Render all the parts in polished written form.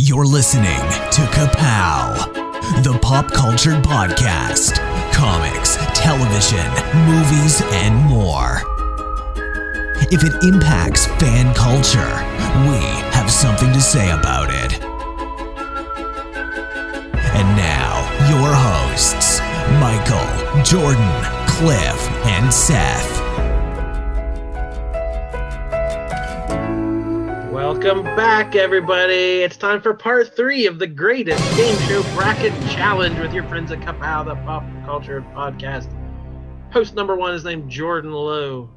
You're listening to Ka-Pow, the pop culture podcast, comics, television, movies, and more. If it impacts fan culture, we have something to say about it. And now, your hosts, Michael, Jordan, Cliff, and Seth. Welcome back, everybody. It's time for part 3 of the greatest game show bracket challenge with your friends at Ka-Pow, the pop culture podcast. Host number 1 is named Jordan Lowe.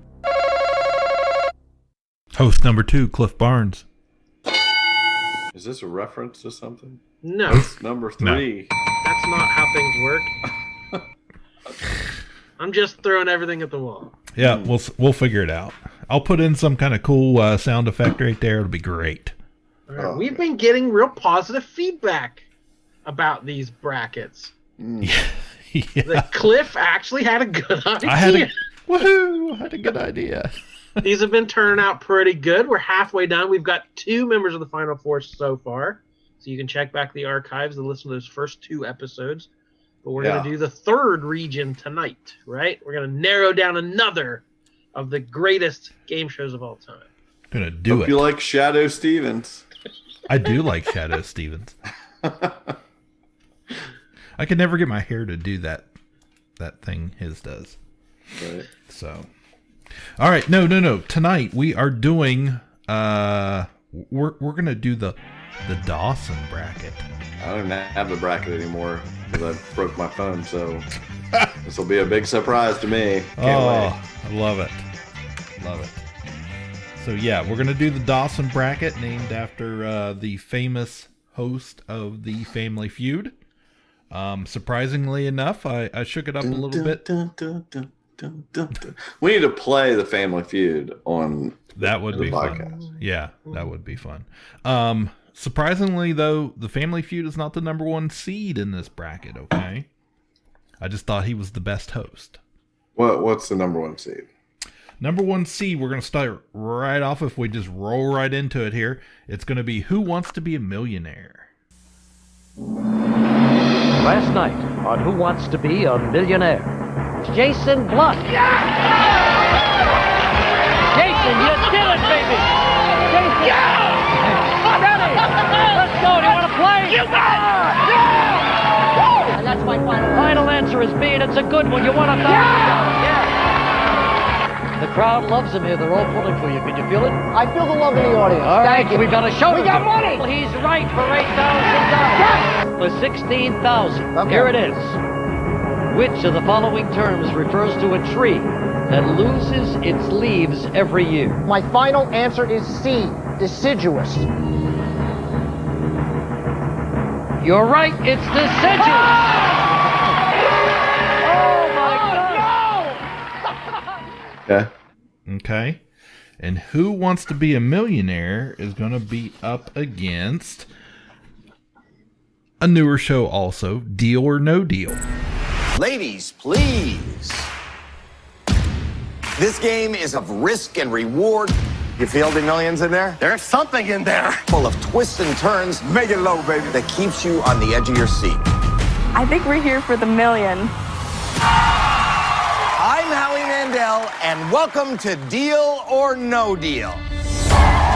Host number 2, Cliff Barnes. Is this a reference to something? No. Host number 3. No. That's not how things work. I'm just throwing everything at the wall. Yeah, we'll figure it out. I'll put in some kind of cool sound effect right there. It'll be great. All right. We've been getting real positive feedback about these brackets. Yeah. The Cliff actually had a good idea. I had a good idea. These have been turning out pretty good. We're halfway done. We've got 2 members of the Final Four so far. So you can check back the archives and listen to those first 2 episodes. But we're going to do the 3rd region tonight, right? We're going to narrow down another of the greatest game shows of all time. Gonna do Hope it. You like Shadoe Stevens? I do like Shadoe Stevens. I could never get my hair to do that thing his does. Right. So, all right, no. Tonight we are doing. We're gonna do the Dawson bracket. I don't have the bracket anymore because I broke my phone, so this will be a big surprise to me. Can't wait. I love it. So yeah, we're gonna do the Dawson bracket, named after the famous host of the Family Feud. Surprisingly enough, I shook it up a little bit. We need to play the Family Feud on That would be podcast. fun. Yeah, that would be fun. Surprisingly, though, the Family Feud is not the number 1 seed in this bracket, okay? I just thought he was the best host. What's the number 1 seed? Number 1 seed, we're going to start right off if we just roll right into it here. It's going to be Who Wants to Be a Millionaire? Last night on Who Wants to Be a Millionaire, Jason Blunt. Yeah! Jason, you did it, baby! Jason! Yeah! Ready! Let's go! Do you want to play? You got it! Yeah! And that's my final answer is B, and it's a good one. You want $1,000? Yeah! The crowd loves him here. They're all pulling for you. Can you feel it? I feel the love in the audience. All right, Thank you. we've got a show. We got money. Well, he's right for $8,000. For $16,000. Okay. Here it is. Which of the following terms refers to a tree that loses its leaves every year? My final answer is C, deciduous. You're right. It's deciduous. Oh my God! Okay. Okay. And Who Wants to Be a Millionaire is going to be up against a newer show also, Deal or No Deal. Ladies, please. This game is of risk and reward. You feel the millions in there? There's something in there. Full of twists and turns. Make it low, baby. That keeps you on the edge of your seat. I think we're here for the million. I'm Howie Mandel, and welcome to Deal or No Deal.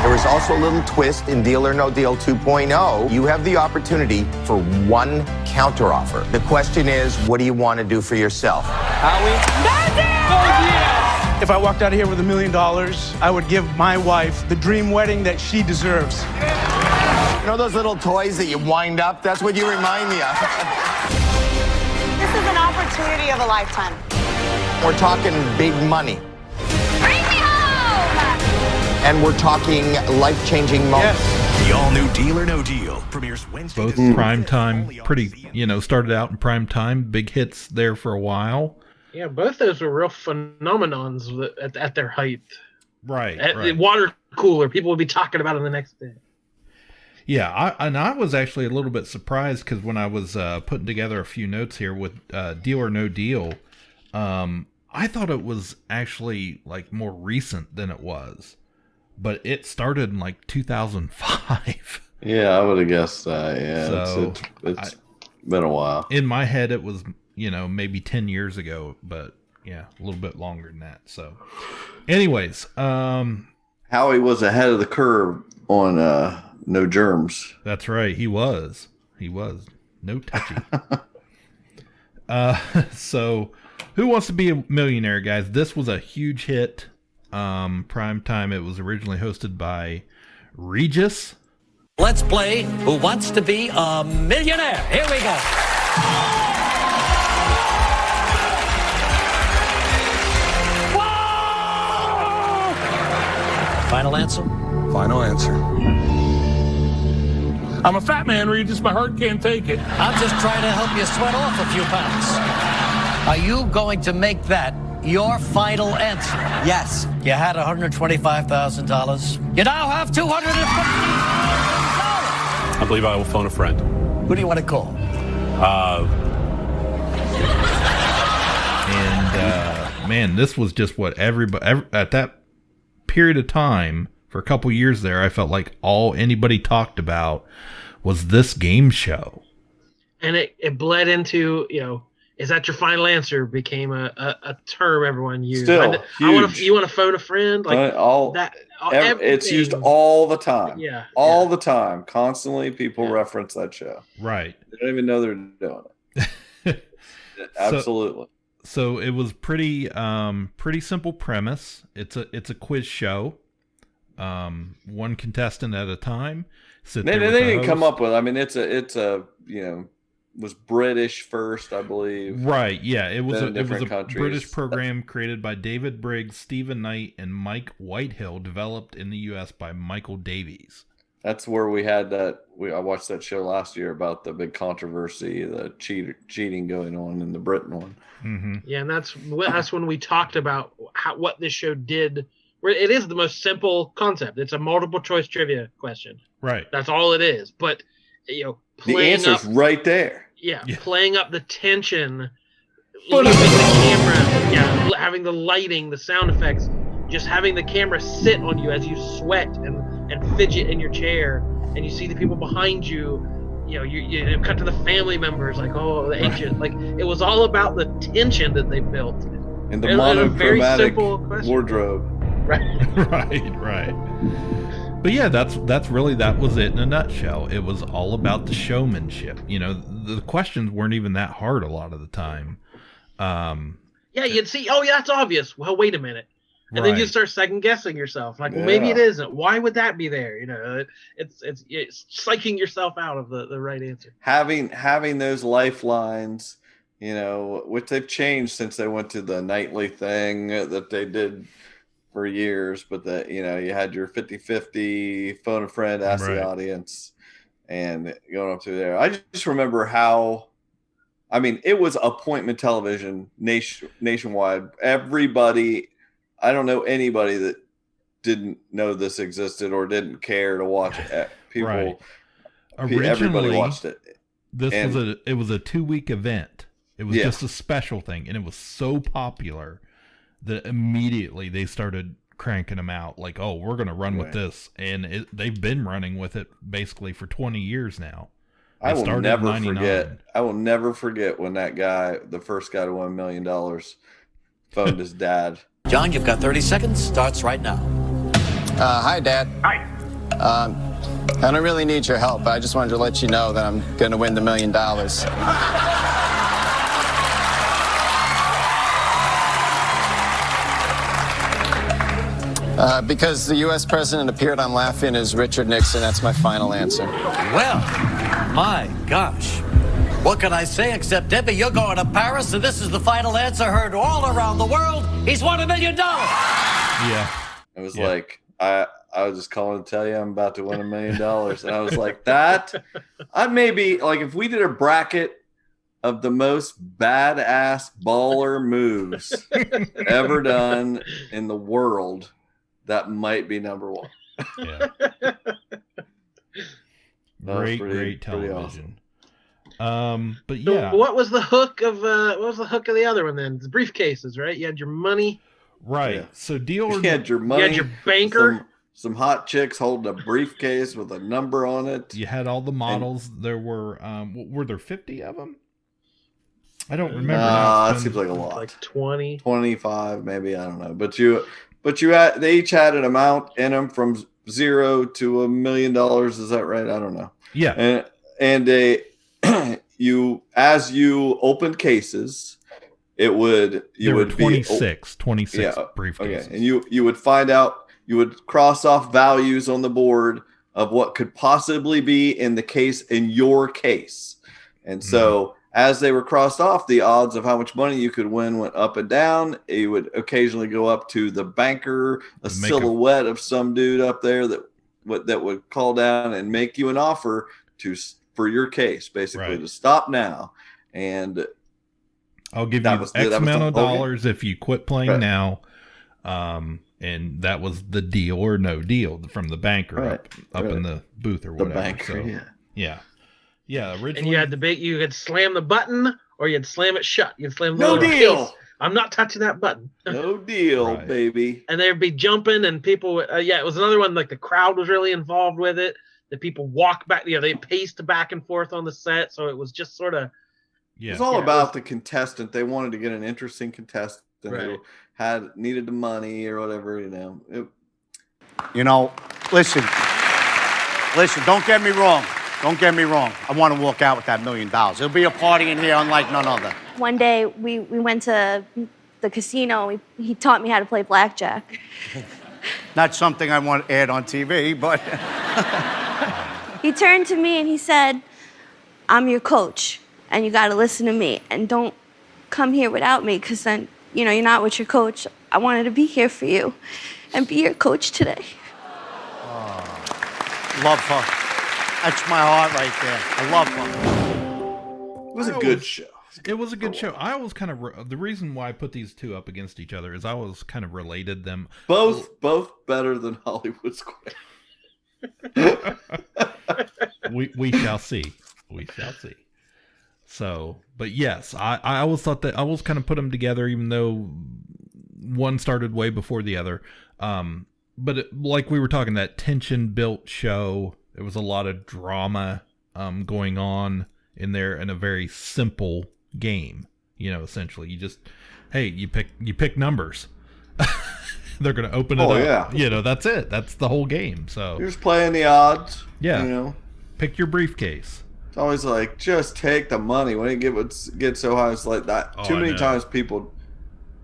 There is also a little twist in Deal or No Deal 2.0. You have the opportunity for 1 counteroffer. The question is, what do you want to do for yourself? If I walked out of here with $1 million, I would give my wife the dream wedding that she deserves. You know those little toys that you wind up? That's what you remind me of. This is an opportunity of a lifetime. We're talking big money. Bring me home! And we're talking life-changing moments. The all-new Deal or No Deal premieres Wednesday. Both prime time, pretty, started out in prime time, big hits there for a while. Yeah, both those were real phenomenons at their height. Right. At the water cooler, people would be talking about it the next day. Yeah, I was actually a little bit surprised because when I was putting together a few notes here with Deal or No Deal, I thought it was actually like more recent than it was, but it started in like 2005. Yeah, I would have guessed that. Yeah, So, it's been a while. In my head, it was, maybe 10 years ago, but yeah, a little bit longer than that. So, anyways, Howie was ahead of the curve on No Germs. That's right. He was. No touchy. So, Who Wants to Be a Millionaire, guys? This was a huge hit. Prime time. It was originally hosted by Regis. Let's play Who Wants to Be a Millionaire. Here we go. Whoa! Final answer? Final answer. I'm a fat man, Regis. My heart can't take it. I'm just trying to help you sweat off a few pounds. Are you going to make that your final answer? Yes. You had $125,000. You now have $250,000. I believe I will phone a friend. Who do you want to call? Man, this was just what everybody at that period of time, for a couple years there, I felt like all anybody talked about was this game show. And it bled into, is that your final answer became a term everyone used. Still, you want to phone a friend? Like it's used all the time. Yeah. All the time. Constantly people reference that show. Right. They don't even know they're doing it. Absolutely. So it was pretty simple premise. It's a quiz show. One contestant at a time. They didn't come up with. I mean, it's a was British first, I believe. Right. Yeah. It was a countries. British program created by David Briggs, Stephen Knight, and Mike Whitehill, developed in the U.S. by Michael Davies. That's where we had that. I watched that show last year about the big controversy, the cheating going on in the Britain one. Mm-hmm. Yeah, and that's when we talked about what this show did. Where it is the most simple concept. It's a multiple choice trivia question. Right. That's all it is. But the answer's right there. Yeah, playing up the tension, leaving the camera, having the lighting, the sound effects, just having the camera sit on you as you sweat and fidget in your chair, and you see the people behind you. You cut to the family members, like, oh, the ancient. Like, it was all about the tension that they built. And the monochromatic wardrobe. Right. But yeah, that was it in a nutshell. It was all about the showmanship. The questions weren't even that hard a lot of the time. You'd see, oh yeah, that's obvious. Well, wait a minute. And then you start second guessing yourself. Like, well, maybe it isn't. Why would that be there? It's psyching yourself out of the right answer. Having those lifelines, which they've changed since they went to the nightly thing that they did for years, but that you had your 50-50 phone a friend, ask the audience, and going up through there. I just remember how, it was appointment television nationwide. Everybody, I don't know anybody that didn't know this existed or didn't care to watch it. People, everybody watched it. It was a 2-week event. It was just a special thing, and it was so popular that immediately they started cranking them out. Like, oh, we're going to run with this. And they've been running with it basically for 20 years now. I will never forget when that guy, the first guy to win $1 million, phoned his dad. John, you've got 30 seconds. Starts right now. Hi, Dad. Hi. I don't really need your help. I just wanted to let you know that I'm going to win the $1 million. Because the U.S. president appeared on Laughing as Richard Nixon. That's my final answer. Well, my gosh. What can I say except, Debbie, you're going to Paris, and this is the final answer heard all around the world. He's won $1 million. Yeah. It was like, I was just calling to tell you I'm about to win $1 million. And I was like, I maybe, like, if we did a bracket of the most badass baller moves ever done in the world, that might be number one. Yeah. Great television. Awesome. But yeah. So what was the hook of the other one then? The briefcases, right? You had your money. Right. Yeah. So deal or you had your money. You had your banker. some hot chicks holding a briefcase with a number on it. You had all the models. There were there 50 of them? I don't remember. That seems like a lot. Like 20, 25, maybe. I don't know. But they each had an amount in them from $0 to $1 million. Is that right? I don't know. Yeah. And as you opened cases, you would 26 briefcases. Okay. And you would find out, you would cross off values on the board of what could possibly be in the case in your case. And so as they were crossed off, the odds of how much money you could win went up and down. You would occasionally go up to the banker, a silhouette of some dude up there that would call down and make you an offer for your case, basically, to stop now. And I'll give you X amount of dollars if you quit playing now. And that was the deal or no deal from the banker up in the booth or whatever. The banker, yeah. Originally, and you had you could slam the button or you'd slam it shut. You'd slam no deal. Case. I'm not touching that button. No deal, baby. And they'd be jumping, and people. It was another one. Like the crowd was really involved with it. The people walked back. They paced back and forth on the set, so it was just sort of. Yeah. It was all about the contestant. They wanted to get an interesting contestant who needed the money or whatever. Listen. Don't get me wrong. I want to walk out with that $1 million. There'll be a party in here unlike none other. One day we went to the casino. He taught me how to play blackjack. Not something I want aired on TV, but. He turned to me and he said, "I'm your coach, and you got to listen to me, and don't come here without me, because then, you're not with your coach. I wanted to be here for you and be your coach today." Love her. That's my heart right there. I love her. It was a good show. It was a good show. I always kind of the reason why I put these two up against each other is I always kind of related them. Both better than Hollywood Square. we shall see. We shall see. So, but yes, I always thought that I always kind of put them together, even though one started way before the other. But like we were talking, that tension built show. There was a lot of drama going on in there in a very simple game. Essentially, you pick numbers. They're going to open it up. Yeah. That's it. That's the whole game. So you're just playing the odds. Yeah. Pick your briefcase. It's always like, just take the money. When it gets so high, it's like that. Too many times people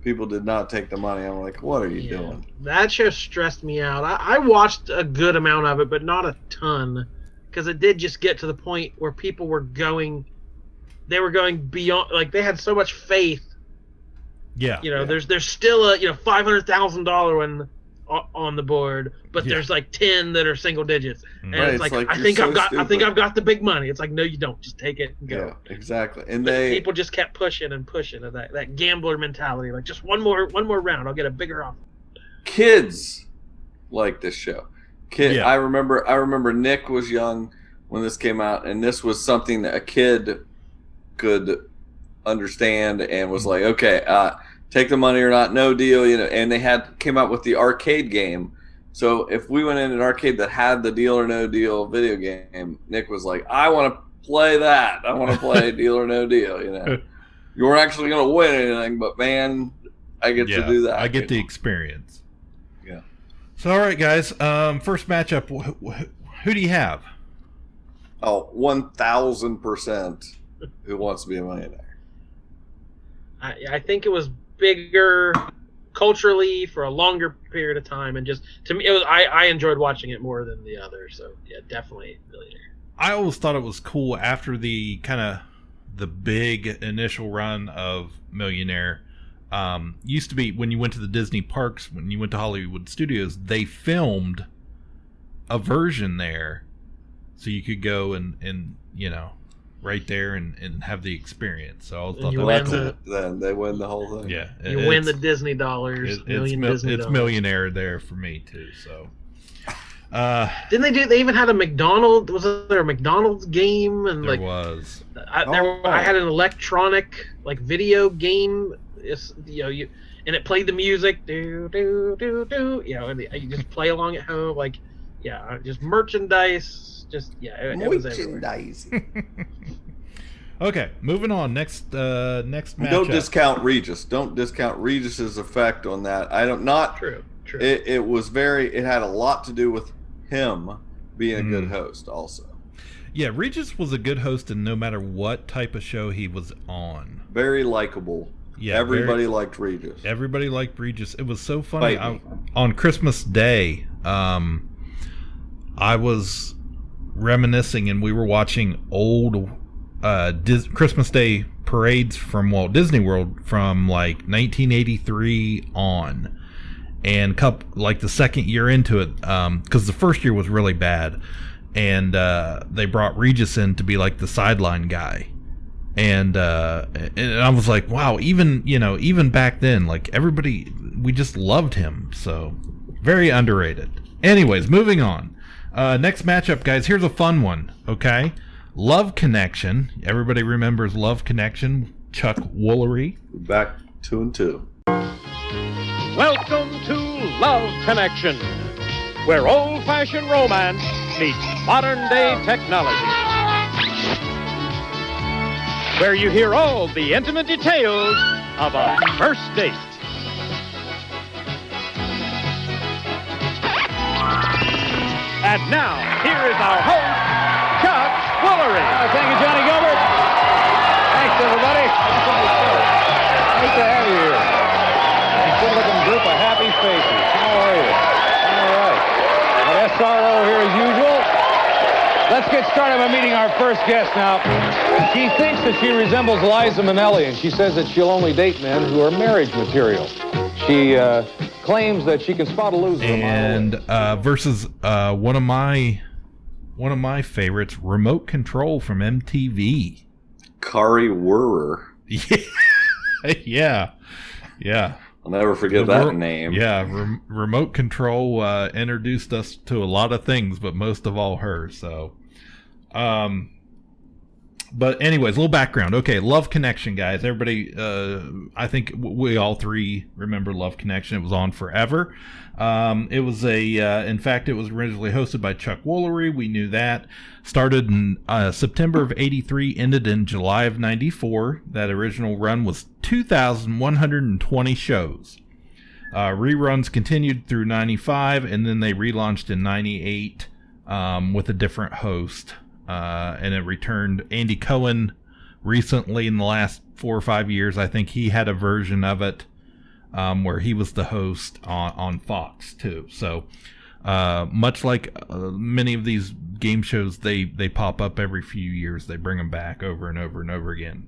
did not take the money. I'm like, what are you doing? That show stressed me out. I watched a good amount of it, but not a ton, because it did just get to the point where people were going. They were going beyond. Like, they had so much faith. Yeah. There's still a $500,000 one on the board, but there's like 10 that are single digits, and it's like I think I've got the big money. It's like, no, you don't. Just take it and go. Yeah, exactly. And people just kept pushing and pushing of that gambler mentality. Like, just one more round, I'll get a bigger offer. Kids like this show. I remember Nick was young when this came out, and this was something that a kid could understand and was like, okay, take the money or not, no deal, and they came out with the arcade game. So if we went in an arcade that had the Deal or No Deal video game, Nick was like, I want to play that. I want to play Deal or No Deal, You weren't actually going to win anything, but man, I get to do that. I get the experience. Yeah. So, all right, guys, first matchup, who do you have? Oh, 1,000% Who Wants to Be a Millionaire? I think it was bigger culturally for a longer period of time, and just to me, I enjoyed watching it more than the other. So yeah, definitely Millionaire. I always thought it was cool after the kind of the big initial run of Millionaire. Used to be when you went to the Disney parks, when you went to Hollywood Studios, they filmed a version there, so you could go and right there and have the experience. So I thought then they win the whole thing. Yeah, you win the Disney dollars. It's Millionaire there for me too. So didn't they even had a McDonald's? Was there a McDonald's game? And there was. I had an electronic video game. and it played the music, do do do do. You know, and you just play along at home, like, yeah, just merchandise, just it was everywhere. Okay, moving on. Next matchup. Don't discount Regis. Don't discount Regis's effect on that. True. It was it had a lot to do with him being a good host also. Yeah, Regis was a good host, and no matter what type of show he was on, very likable. Yeah, everybody liked Regis. Everybody liked Regis. It was so funny. On Christmas Day, I was reminiscing, and we were watching old Christmas Day parades from Walt Disney World from like 1983 on, and like the second year into it, because the first year was really bad, and they brought Regis in to be like the sideline guy, and I was like, wow, even back then, like everybody, we just loved him. So very underrated. Anyways, moving on. Next matchup, guys. Here's a fun one. Okay. Love Connection. Everybody remembers Love Connection. Chuck Woolery. Back 2-2. Welcome to Love Connection, where old-fashioned romance meets modern-day technology. Where you hear all the intimate details of a first date. And now, here is our host, Chuck Woolery. Thank you, Johnny Gilbert. Thanks, everybody. Nice to have you here. A good-looking group of happy faces. How are you? All right. Well, SRO here as usual. Let's get started by meeting our first guest now. She thinks that she resembles Liza Minnelli, and she says that she'll only date men who are marriage material. She claims that she can spot a loser. And versus one of my favorites, Remote Control from MTV. Kari Wuhrer. Yeah. I'll never forget that name. Yeah, Remote Control introduced us to a lot of things, but most of all her. So, but anyways, a little background. Okay, Love Connection, guys. Everybody, I think we all three remember Love Connection. It was on forever. It was in fact, it was originally hosted by Chuck Woolery. We knew that. Started in September of '83, ended in July of '94. That original run was 2,120 shows. Reruns continued through '95, and then they relaunched in '98 with a different host. And it returned. Andy Cohen recently, in the last 4 or 5 years, I think he had a version of it where he was the host on Fox too. So much like many of these game shows, they pop up every few years. They bring them back over and over and over again.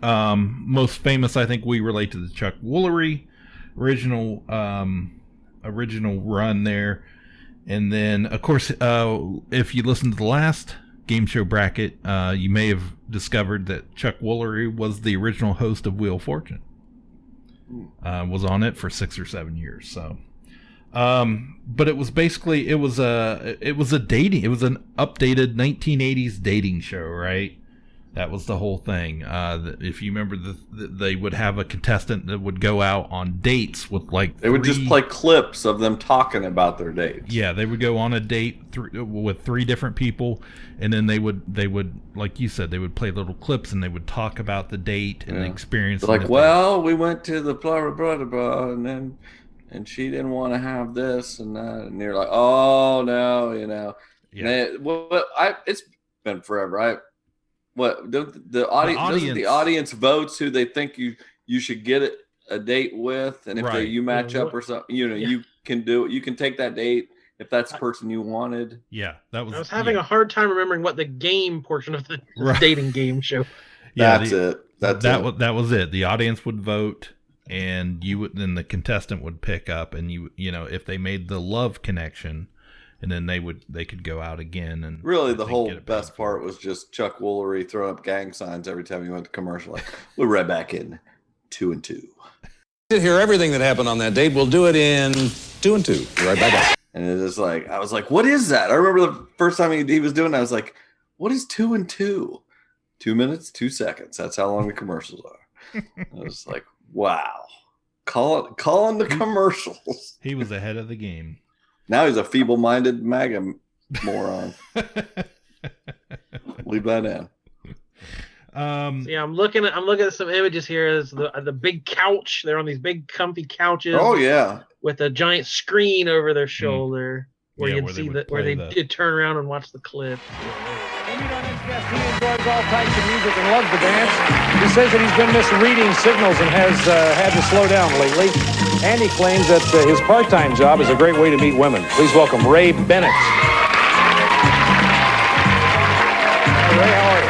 Most famous, I think, we relate to the Chuck Woolery original run there. And then, of course, if you listen to the last game show bracket, you may have discovered that Chuck Woolery was the original host of Wheel of Fortune. Was on it for 6 or 7 years. So, but it was basically it was an updated 1980s dating show, right? That was the whole thing. If you remember, they would have a contestant that would go out on dates with they would just play clips of them talking about their dates. Yeah, they would go on a date with 3 different people, and then they would, like you said, they would play little clips and they would talk about the date and the experience. Like, well, we went to the blah blah blah blah, and she didn't want to have this and that, and you're like, oh no, Yeah. It's been forever. The audience votes who they think you should get a date with, and if you match up or something, you can do it. You can take that date if that's the person you wanted. Yeah, that was. I was having a hard time remembering what the game portion of the dating game show. Yeah, that's it. That was it. The audience would vote, and then the contestant would pick up, and if they made the love connection. And then they could go out again, and really the whole best part was just Chuck Woolery throwing up gang signs every time he went to commercial. Like, we're right back in 2-2. Hear everything that happened on that date. We'll do it in 2-2. Right back up. And it is like, I was like, what is that? I remember the first time he was doing it, I was like, what is 2-2? 2 minutes, 2 seconds. That's how long the commercials are. I was like, wow. calling the commercials. He was ahead of the game. Now he's a feeble-minded MAGA moron. Leave that in. I'm looking at some images here. There's the big couch. They're on these big comfy couches. Oh yeah, with a giant screen over their shoulder where you can see where they did turn around and watch the clip. He enjoys all types of music and loves to dance. He says that he's been misreading signals and has had to slow down lately. And he claims that his part-time job is a great way to meet women. Please welcome Ray Bennett. Ray, how are you?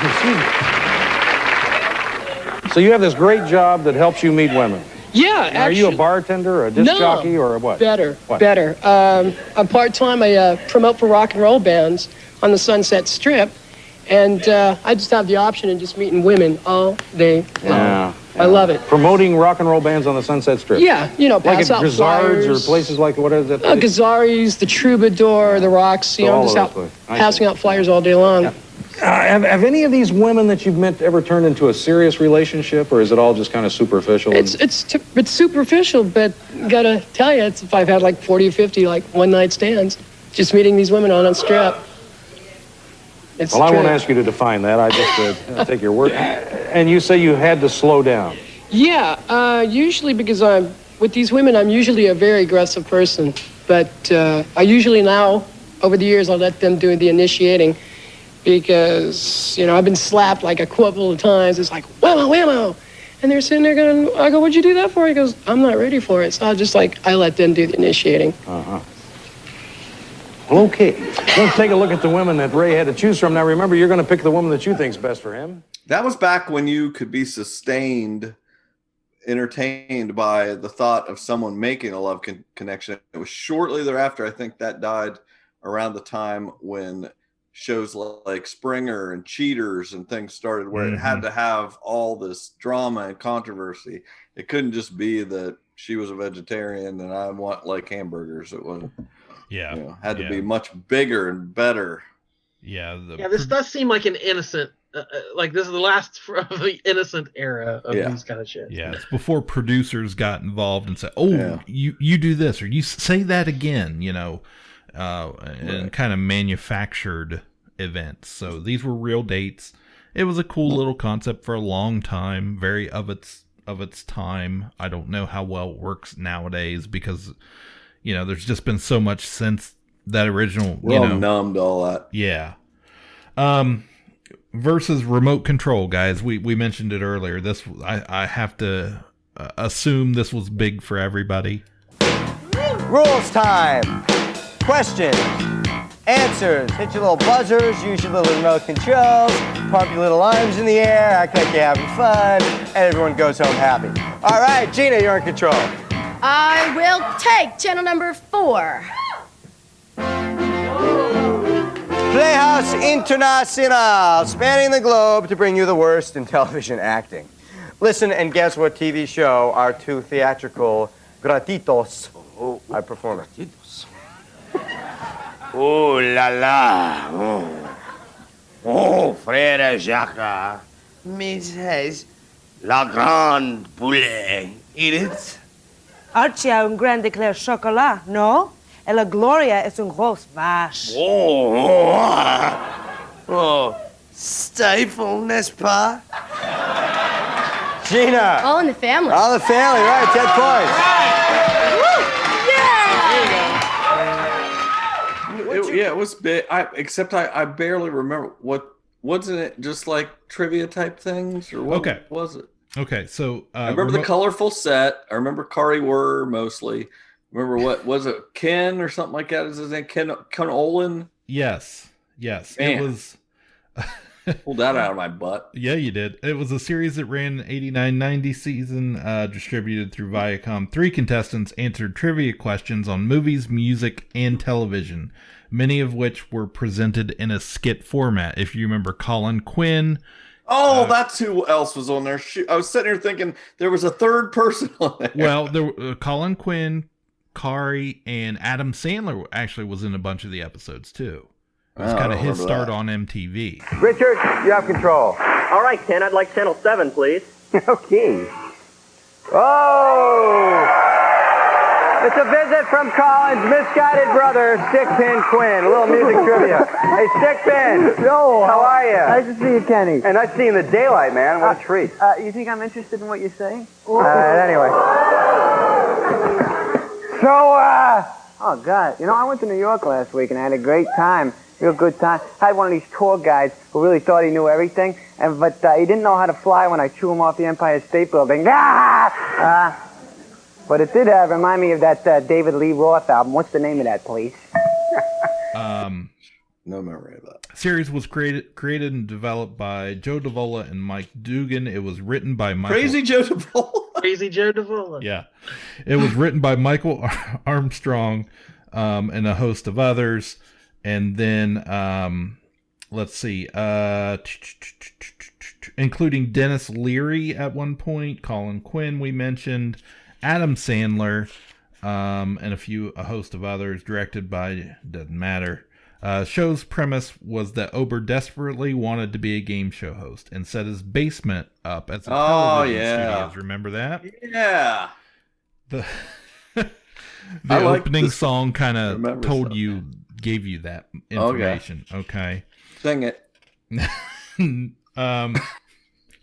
Excuse me. So you have this great job that helps you meet women. Yeah, Are you a bartender, or a disc jockey, or a what? Better. What? I'm part-time. I promote for rock and roll bands on the Sunset Strip, and I just have the option of just meeting women all day long. I love it. Promoting rock and roll bands on the Sunset Strip. Yeah, pass out Gazzards flyers. or places like, what is that? Gazzards, the Troubadour, the Roxy. I'm just out passing out flyers all day long. Yeah. Have any of these women that you've met ever turned into a serious relationship, or is it all just kind of superficial? It's superficial, but gotta tell you, if I've had like 40 or 50 one-night stands, just meeting these women on Strip. Well, I won't ask you to define that. I just take your word. And you say you had to slow down. Yeah, usually because with these women, I'm usually a very aggressive person. But I usually now, over the years, I'll let them do the initiating. Because, I've been slapped like a couple of times. It's like, whammo, whammo. And they're sitting there going, I go, what'd you do that for? He goes, I'm not ready for it. So I let them do the initiating. Uh-huh. Well, okay. Let's take a look at the women that Ray had to choose from. Now, remember, you're going to pick the woman that you think's best for him. That was back when you could be entertained by the thought of someone making a love connection. It was shortly thereafter, I think that died around the time when shows like Springer and Cheaters and things started, where it had to have all this drama and controversy. It couldn't just be that she was a vegetarian and I want like hamburgers. It was, had to be much bigger and better. Yeah. This does seem like an innocent, like this is the last of the innocent era of these kind of shit. Yeah, it's before producers got involved and said, you do this, or you say that again, and kind of manufactured events. So these were real dates. It was a cool little concept for a long time, very of its time. I don't know how well it works nowadays because there's just been so much since that original. We're all numb to all that. Yeah. Versus remote control, guys. We mentioned it earlier. This I have to assume this was big for everybody. Rules time. Questions, answers, hit your little buzzers, use your little remote controls, pump your little arms in the air, act like you're having fun, and everyone goes home happy. All right, Gina, you're in control. I will take channel number 4. Playhouse Internacional, spanning the globe to bring you the worst in television acting. Listen and guess what TV show our two theatrical gratitos are performing. Oh la la! Oh, frère Jacques, Mrs. La Grande Poulet. Eat it? Archie a un grand éclair chocolat, no? Et la Gloria es une grosse vache. Oh, stifle, n'est-ce pas? Gina. All in the family. All in the family, right, 10 points. It was big. Except I barely remember wasn't it just like trivia type things or what was it? Okay, so I remember the colorful set. I remember Kari Wurr mostly. Remember what was it? Ken or something like that? Is his name Ken Olin? Yes. Man. It was. Pulled that out of my butt. Yeah, you did. It was a series that ran 89-90 season, distributed through Viacom. 3 contestants answered trivia questions on movies, music, and television, many of which were presented in a skit format. If you remember Colin Quinn. Oh, that's who else was on there. I was sitting here thinking there was a third person on there. Well, there Colin Quinn, Kari, and Adam Sandler actually was in a bunch of the episodes, too. It was kind of his start on MTV. Richard, you have control. All right, Ken, I'd like channel 7, please. Okay. Oh! It's a visit from Colin's misguided brother, Stickpin Quinn. A little music trivia. Hey, Stickpin. Yo. How are you? Nice to see you, Kenny. And nice to see you in the daylight, man. What a treat. You think I'm interested in what you're saying? Anyway. So, Oh, God. You know, I went to New York last week, and I had a great time. Real good time. I had one of these tour guides who really thought he knew everything, but he didn't know how to fly when I threw him off the Empire State Building. But it did remind me of that David Lee Roth album. What's the name of that, please? No memory of that. Series was created and developed by Joe Davola and Mike Dugan. It was written by Michael... Crazy Joe Davola. Crazy Joe Davola. Yeah. It was written by Michael Armstrong and a host of others. And then, let's see, including Dennis Leary at one point, Colin Quinn we mentioned, Adam Sandler, and a host of others, directed by, doesn't matter. Show's premise was that Ober desperately wanted to be a game show host and set his basement up as a television studios. Remember that? Yeah. The opening song kind of gave you that information. Okay. Sing it.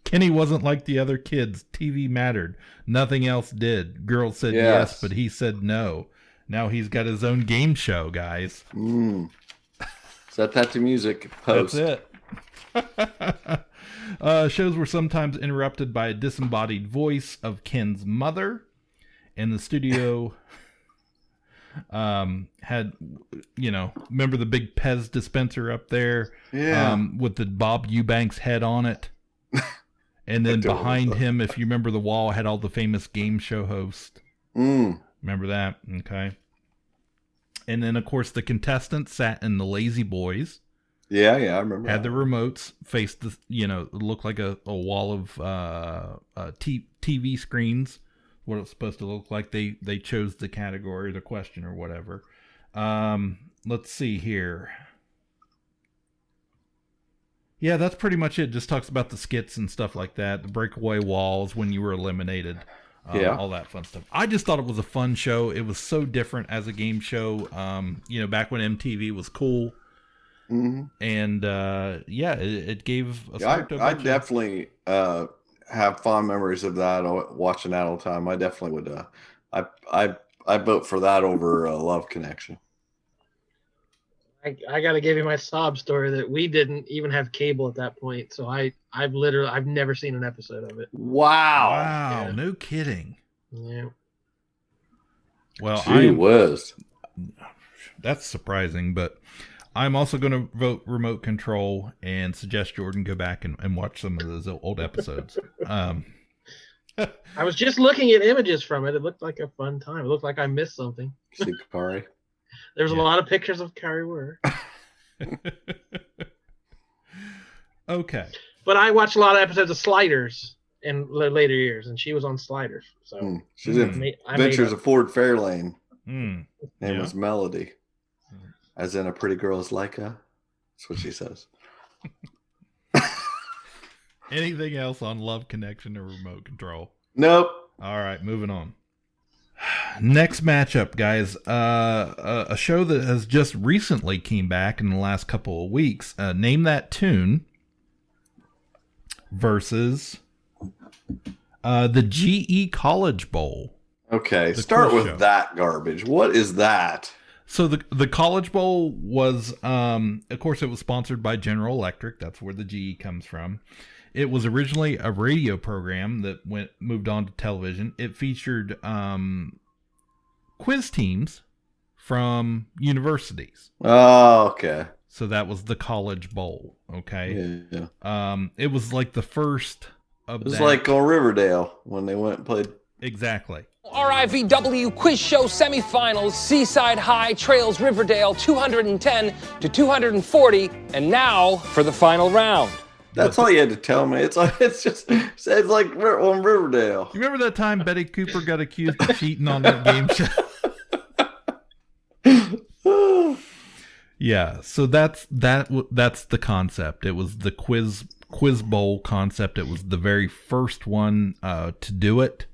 Kenny wasn't like the other kids. TV mattered. Nothing else did. Girls said yes, but he said no. Now he's got his own game show, guys. Set that to music. Post. That's it. Shows were sometimes interrupted by a disembodied voice of Ken's mother. And the studio had, remember the big Pez dispenser up there? Yeah. With the Bob Eubanks head on it. And then behind him, if you remember the wall, had all the famous game show hosts. Remember that? Okay. And then, of course, the contestants sat in the Lazy Boys. Yeah, I remember. Had the remotes faced the, looked like a wall of TV screens. What it's supposed to look like. They chose the category, the question, or whatever. Let's see here. Yeah, that's pretty much it. Just talks about the skits and stuff like that. The breakaway walls when you were eliminated. All that fun stuff. I just thought it was a fun show. It was so different as a game show. Back when MTV was cool. And it gave a start to I definitely have fond memories of that. Watching that all the time. I definitely would. I vote for that over Love Connection. I got to give you my sob story that we didn't even have cable at that point. So I've never seen an episode of it. Wow. Wow. Yeah. No kidding. Yeah. Well, that's surprising, but I'm also going to vote remote control and suggest Jordan go back and watch some of those old episodes. I was just looking at images from it. It looked like a fun time. It looked like I missed something. See Kari. There's a lot of pictures of Kari Wurr. Okay. But I watched a lot of episodes of Sliders in later years, and she was on Sliders. So she's in Adventures of Ford Fairlane. Name was Melody. As in a pretty girl is like a. That's what she says. Anything else on Love Connection or Remote Control? Nope. All right, moving on. Next matchup, guys. A show that has just recently came back in the last couple of weeks. Name That Tune versus the GE College Bowl. Okay, start with that garbage. What is that? So the College Bowl was, of course, it was sponsored by General Electric. That's where the GE comes from. It was originally a radio program that moved on to television. It featured quiz teams from universities. Oh, okay. So that was the College Bowl. Okay. Yeah. It was like the first of It was like on Riverdale when they went and played. Exactly. RIVW quiz show semifinals. Seaside High trails Riverdale 210 to 240, and now for the final round. That's all you had to tell me. It's like on Riverdale. You remember that time Betty Cooper got accused of cheating on that game show? Yeah, so that's the concept. It was the quiz quiz bowl concept. It was the very first one to do it.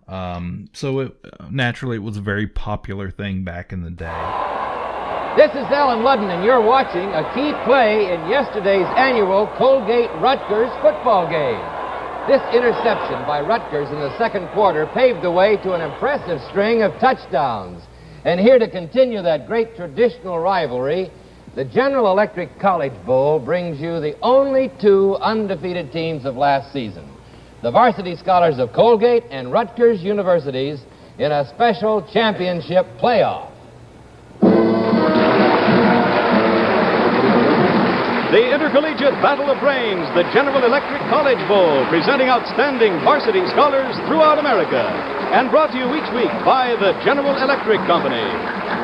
So naturally, it was a very popular thing back in the day. This is Alan Ludden, and you're watching a key play in yesterday's annual Colgate-Rutgers football game. This interception by Rutgers in the second quarter paved the way to an impressive string of touchdowns. And here to continue that great traditional rivalry, the General Electric College Bowl brings you the only two undefeated teams of last season, the varsity scholars of Colgate and Rutgers Universities, in a special championship playoff. The Intercollegiate Battle of Brains, the General Electric College Bowl, presenting outstanding varsity scholars throughout America, and brought to you each week by the General Electric Company.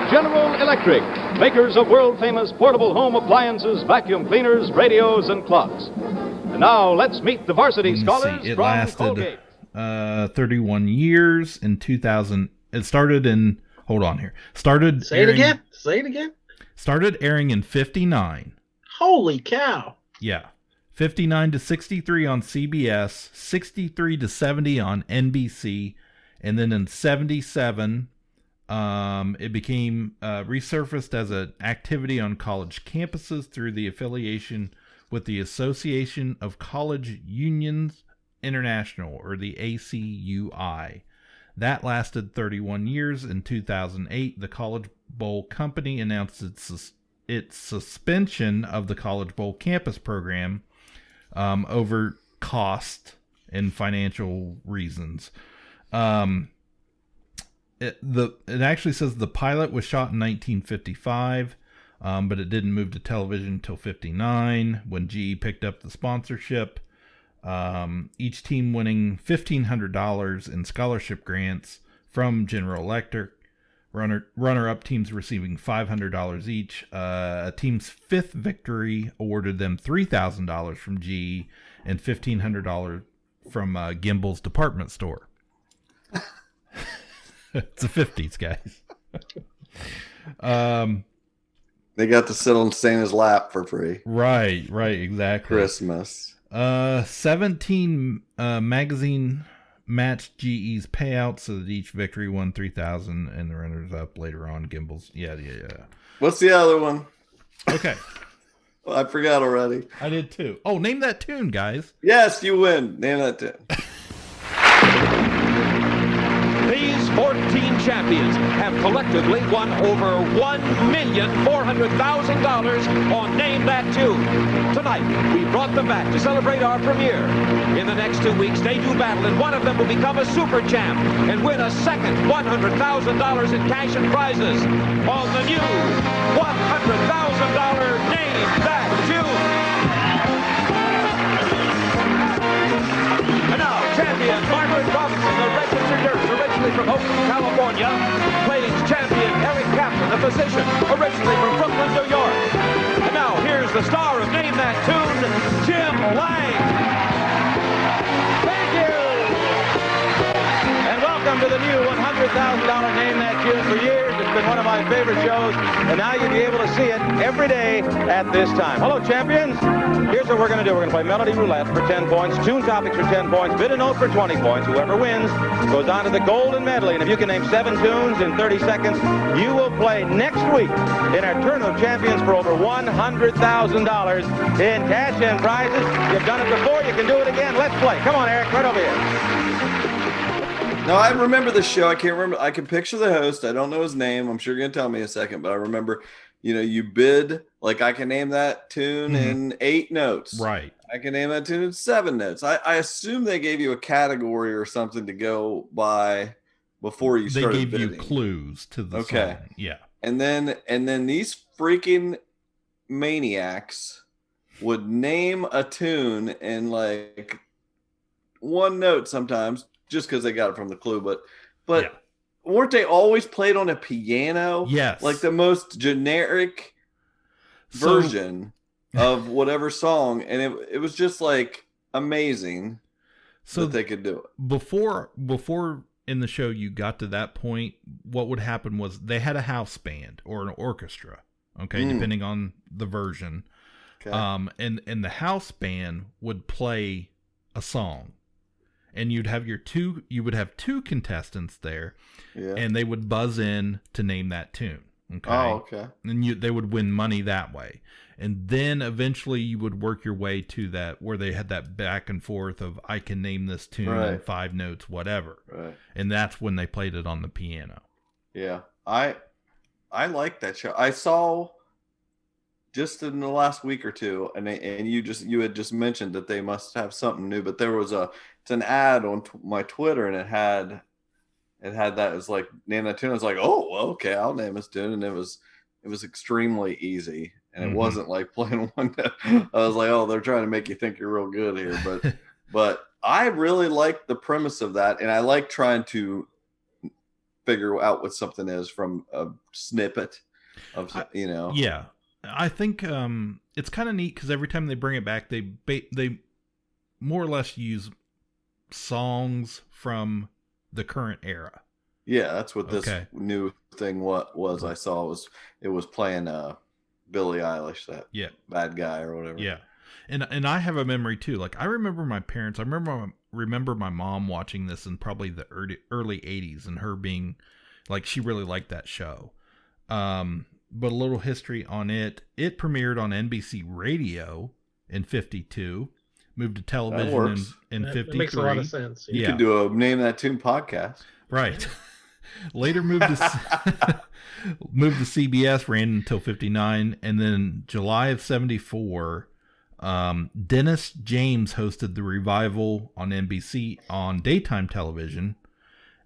General Electric, makers of world-famous portable home appliances, vacuum cleaners, radios, and clocks. And now, let's meet the varsity scholars It from lasted Colgate. 31 years. In 2000, it started in, hold on here. Say it again. Say it again. Started airing in 59. Holy cow. Yeah. 59 to 63 on CBS, 63 to 70 on NBC, and then in 77, it became resurfaced as an activity on college campuses through the affiliation with the Association of College Unions International, or the ACUI. That lasted 31 years. In 2008, the College Bowl Company announced its suspension of the College Bowl campus program over cost and financial reasons. It actually says the pilot was shot in 1955, but it didn't move to television until 59 when GE picked up the sponsorship. Each team winning $1,500 in scholarship grants from General Electric. Runner-up teams receiving $500 each. A team's fifth victory awarded them $3,000 from GE and $1,500 from Gimbel's department store. It's the 50s, guys. They got to sit on Santa's lap for free. Right, exactly. Christmas. 17 magazine matched GE's payouts so that each victory won $3,000, and the runners-up later on, Gimbel's. Yeah. What's the other one? Okay. Well, I forgot already. I did too. Oh, name that tune, guys. Yes, you win. Name that tune. These 14 champions have collectively won over $1,400,000 on Name That Tune. Tonight, we brought them back to celebrate our premiere. In the next 2 weeks, they do battle, and one of them will become a super champ and win a second $100,000 in cash and prizes on the new $100,000 Name That Tune. And now, champion Margaret Robinson, the registered nurse, originally from Oakland, California, plays champion Eric Kaplan, a physician, originally from Brooklyn, New York. And now, here's the star of Name That Tune, Jim Lang. Thank you! And welcome to the new $100,000 Name That Tune. For years, it's been one of my favorite shows, and now you'll be able to see it every day at this time. Hello, champions. Here's what we're going to do. We're going to play Melody Roulette for 10 points, Tune Topics for 10 points, Bid a Note for 20 points. Whoever wins goes on to the Golden Medley. And if you can name 7 tunes in 30 seconds, you will play next week in our Tournament of Champions for over $100,000 in cash and prizes. You've done it before. You can do it again. Let's play. Come on, Eric. Right over here. No, I remember the show. I can't remember. I can picture the host. I don't know his name. I'm sure you're going to tell me in a second, but I remember, you bid, like I can name that tune in 8 notes. Right. I can name that tune in 7 notes. I assume they gave you a category or something to go by before you started bidding. They gave you clues to the song. Yeah. And then these freaking maniacs would name a tune in like 1 note sometimes, just because they got it from the clue, but weren't they always played on a piano? Yes. Like the most generic version of whatever song, and it was just like amazing that they could do it. Before in the show you got to that point, what would happen was they had a house band or an orchestra, okay, depending on the version. Okay. And the house band would play a song, and you would have two contestants there, and they would buzz in to name that tune. Okay. Oh, okay. And they would win money that way. And then eventually you would work your way to that where they had that back and forth of I can name this tune in 5 notes, whatever. Right. And that's when they played it on the piano. Yeah. I like that show. I saw just in the last week or two, and you had just mentioned that they must have something new, but there was it's an ad on my Twitter, and it had that as like name that tune. I was like, oh, well, okay, I'll name this tune, and it was extremely easy, and it wasn't like playing one. I was like, oh, they're trying to make you think you're real good here, but I really like the premise of that, and I like trying to figure out what something is from a snippet of Yeah. I think it's kind of neat because every time they bring it back, they more or less use songs from the current era. Yeah, that's what this new thing was. I saw it was playing Billie Eilish, that bad guy or whatever. Yeah, and I have a memory too. Like I remember my parents. I remember my mom watching this in probably the early 80s, and her being like she really liked that show. But a little history on it. It premiered on NBC Radio in 52, moved to television in 53. That makes a lot of sense. You could do a Name That Tune podcast. Right. Later moved to CBS, ran until 59, and then July of 74, Dennis James hosted the revival on NBC on daytime television.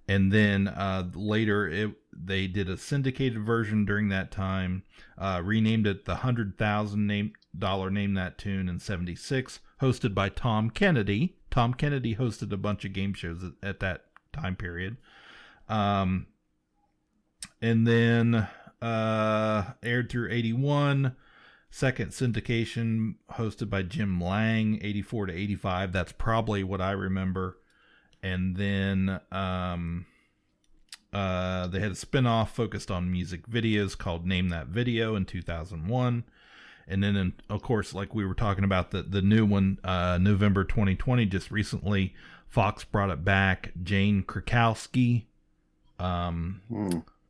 And then later they did a syndicated version during that time, renamed it the $100,000 Name That Tune in 76, hosted by Tom Kennedy. Tom Kennedy hosted a bunch of game shows at that time period. And then aired through 81, second syndication hosted by Jim Lang, 84 to 85. That's probably what I remember. And then they had a spinoff focused on music videos called Name That Video in 2001. And then, of course, like we were talking about, the new one, November 2020, just recently, Fox brought it back. Jane Krakowski,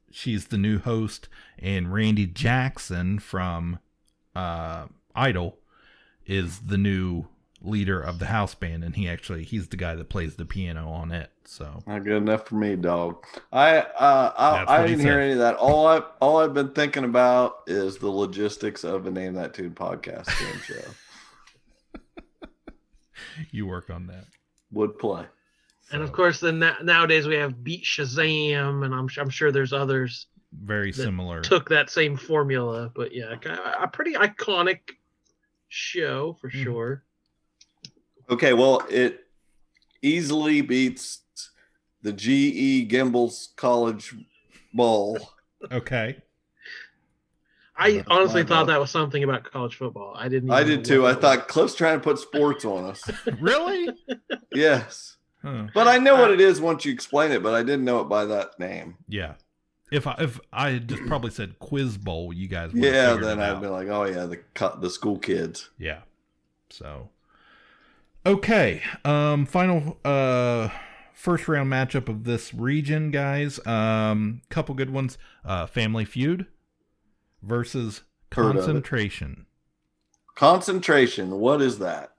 she's the new host. And Randy Jackson from Idol is the new leader of the house band, and he's the guy that plays the piano on it. So not good enough for me, dog. I didn't hear any of that. All I've been thinking about is the logistics of a Name That Tune podcast game show. You work on that. Would play. And of course, then nowadays we have Beat Shazam, and I'm sure there's others very similar took that same formula. But yeah, a pretty iconic show for sure. Okay, well, it easily beats the GE Gimbals College Bowl. Okay. I honestly thought that was something about college football. I did too. I thought Cliff's trying to put sports on us. Really? Yes. Huh. But I know what it is once you explain it, but I didn't know it by that name. Yeah. If I had just probably said Quiz Bowl, you guys would have then I'd be like, oh yeah, the school kids. Yeah. So okay. Final first round matchup of this region, guys. Couple good ones. Family Feud versus Concentration. Concentration. What is that?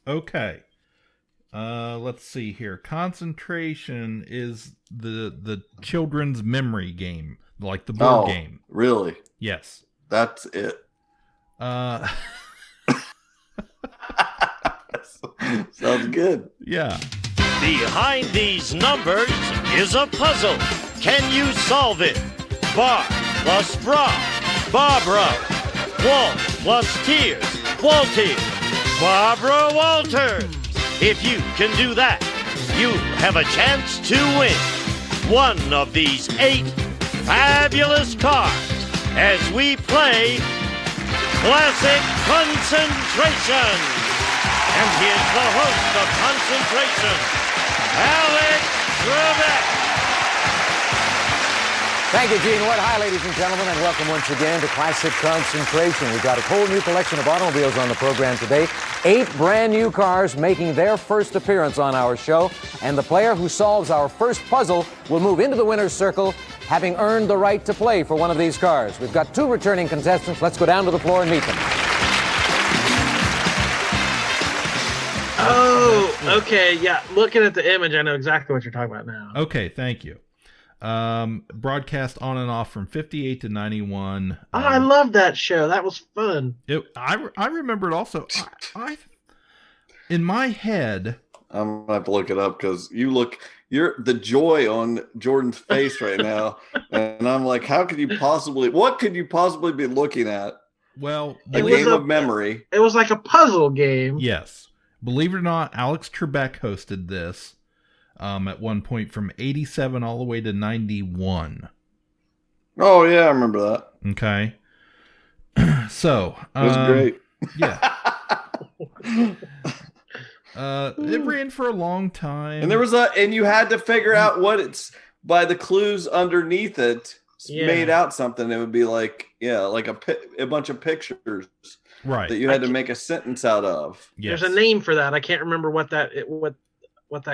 Okay. Let's see here. Concentration is the children's memory game, like the board game. Really? Yes. That's it. Sounds good. Yeah. Behind these numbers is a puzzle. Can you solve it? Bar plus bra, Barbara. Walt plus tears, Walters. Barbara Walters. If you can do that, you have a chance to win one of these 8 fabulous cards as we play Classic Concentration. And here's the host of Concentration, Alex Trebek. Thank you, Gene Wood. Hi, ladies and gentlemen, and welcome once again to Classic Concentration. We've got a whole new collection of automobiles on the program today. 8 brand new cars making their first appearance on our show. And the player who solves our first puzzle will move into the winner's circle, having earned the right to play for one of these cars. We've got 2 returning contestants. Let's go down to the floor and meet them. Oh, okay. Yeah, looking at the image, I know exactly what you're talking about now. Okay, thank you. Broadcast on and off from 58 to 91. I love that show. That was fun. I remember it also. I in my head, I'm gonna have to look it up because you're the joy on Jordan's face right now, and I'm like, what could you possibly be looking at? Well, a game of memory. It was like a puzzle game. Yes, believe it or not, Alex Trebek hosted this. At one point from 87 all the way to 91. Oh, yeah, I remember that. Okay. So. It was great. Yeah. It ran for a long time. And and you had to figure out what it's, by the clues underneath it, made out something. It would be like, like a bunch of pictures. Right. That you had to make a sentence out of. Yes. There's a name for that. I can't remember what that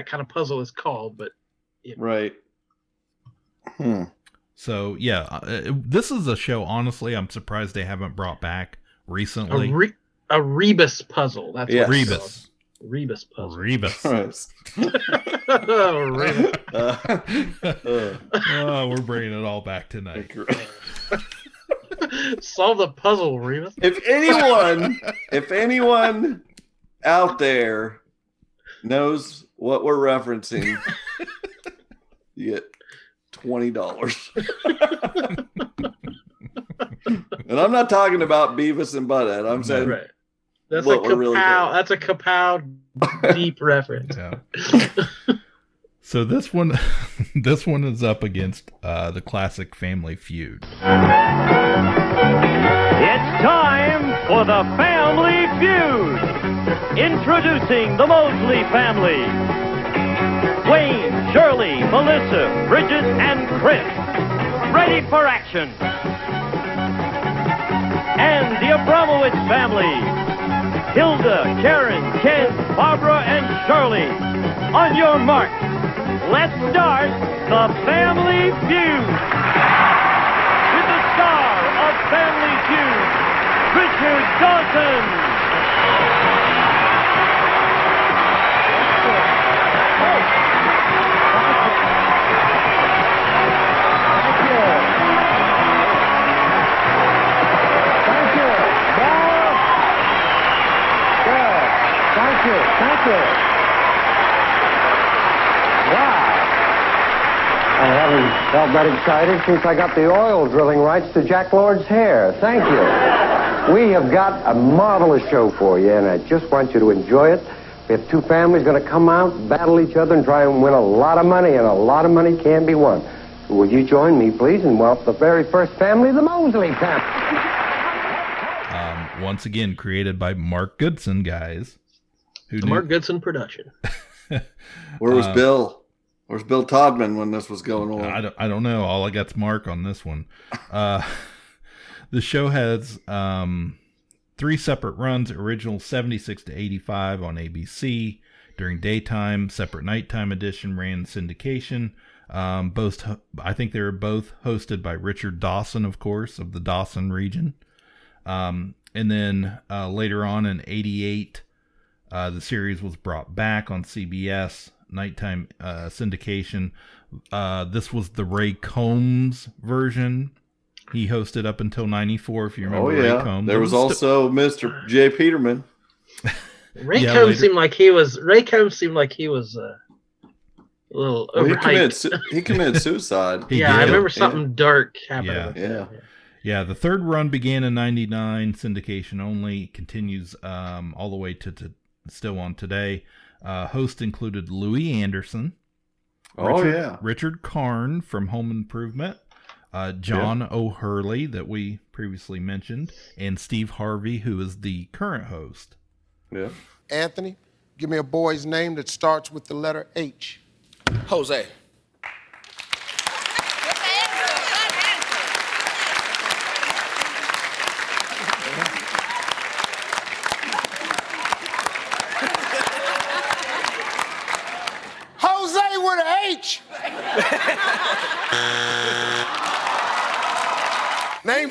kind of puzzle is called, but right. So this is a show. Honestly, I'm surprised they haven't brought back recently. A rebus puzzle. That's what Rebus. Rebus puzzle. Rebus. Oh, we're bringing it all back tonight. Solve the puzzle, Rebus. If anyone out there knows what we're referencing, you get $20. And I'm not talking about Beavis and Butthead. I'm saying that's a Ka-Pow. That's a Ka-Pow deep reference. Yeah. So this one is up against the classic Family Feud. It's time for the Family Feud. Introducing the Mosley family. Wayne, Shirley, Melissa, Bridget, and Chris. Ready for action. And the Abramowitz family. Hilda, Karen, Ken, Barbara, and Shirley. On your mark. Let's start the Family Feud. With the star of Family Feud, Richard Dawson. Thank you. Wow. I haven't felt that excited since I got the oil drilling rights to Jack Lord's hair. Thank you. We have got a marvelous show for you, and I just want you to enjoy it. We have 2 families going to come out, battle each other, and try and win a lot of money, and a lot of money can be won. So will you join me, please, and welcome the very first family, the Mosley family. Once again, created by Mark Goodson, guys. Mark Goodson production. Where was Bill? Where's Bill Todman when this was going on? I don't know. All I got's Mark on this one. The show has 3 separate runs. Original 76 to 85 on ABC during daytime. Separate nighttime edition ran syndication. Both, I think they were both hosted by Richard Dawson, of course, of the Dawson region. And then later on in 88, the series was brought back on CBS, nighttime syndication. This was the Ray Combs version. He hosted up until 94, if you remember Ray Combs. There was also Mr. J. Peterman. Ray Combs seemed like he was a little overhyped. He committed suicide. I remember something dark happening. Yeah, the third run began in 99, syndication only, continues all the way to still on today. Host included Louis Anderson. Richard Karn from Home Improvement. John O'Hurley, that we previously mentioned. And Steve Harvey, who is the current host. Yeah. Anthony, give me a boy's name that starts with the letter H. Jose.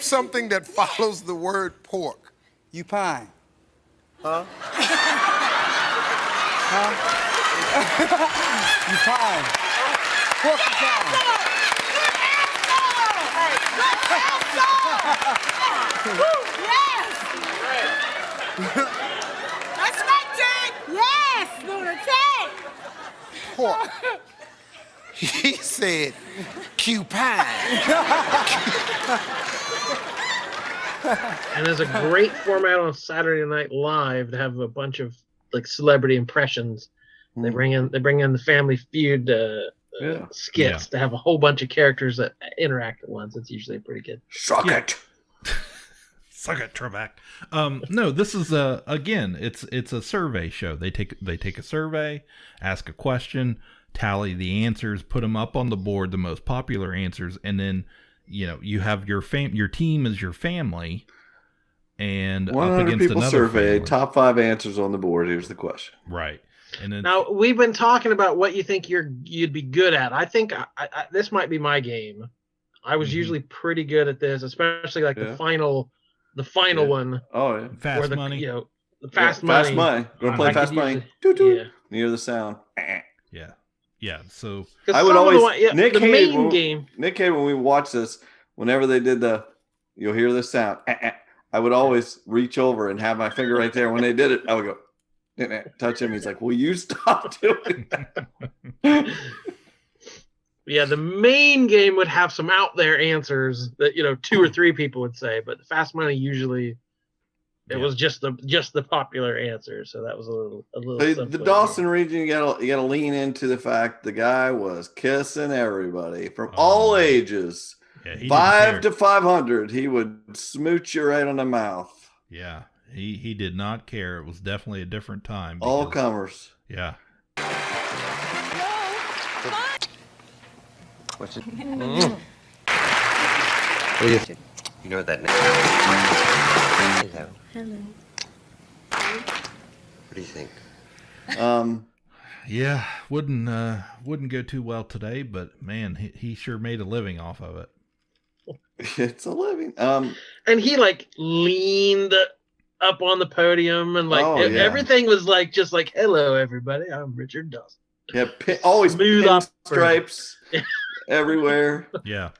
something that follows the word pork. You pine. Huh? Huh? You pine. Porcupine. Yes! That's right, Ted! Yes, lunatic! Pork. He said, cupine. And there's a great format on Saturday Night Live to have a bunch of like celebrity impressions. They bring in the Family Feud skits to have a whole bunch of characters that interact at once. It's usually pretty good. Suck it. Suck it, Trebek. No, this is again, it's a survey show. They take a survey, ask a question, tally the answers, put them up on the board, the most popular answers, and then you have your team is your family, and 100 up against people another surveyed, family. top 5 answers on the board. Here's the question. Right. And then Now we've been talking about what you think you'd be good at. I think I this might be my game. I was usually pretty good at this, especially like the final one. Oh yeah, Fast money. The fast money. Fast money. You want to play fast money? Yeah. Near the sound. Yeah. So I would always the main game. Nick hated when we watched this. Whenever they did you'll hear the sound. I would always reach over and have my finger right there. When they did it, I would go touch him. He's like, "Will you stop doing that?" Yeah, the main game would have some out there answers that 2 or 3 people would say, but the fast money usually it was just the popular answer. So that was a little. The Dawson region, you gotta lean into the fact the guy was kissing everybody from all ages. Yeah, he 5 to 500, he would smooch you right on the mouth. Yeah, he did not care. It was definitely a different time. All comers. Yeah. What's it? What do you think? You know what that means? Hello. Hello. What do you think? Yeah, wouldn't go too well today, but man, he sure made a living off of it. It's a living. And he leaned up on the podium and everything was just like, "Hello, everybody. I'm Richard Dawson." Yeah, always smooth stripes everywhere. Yeah.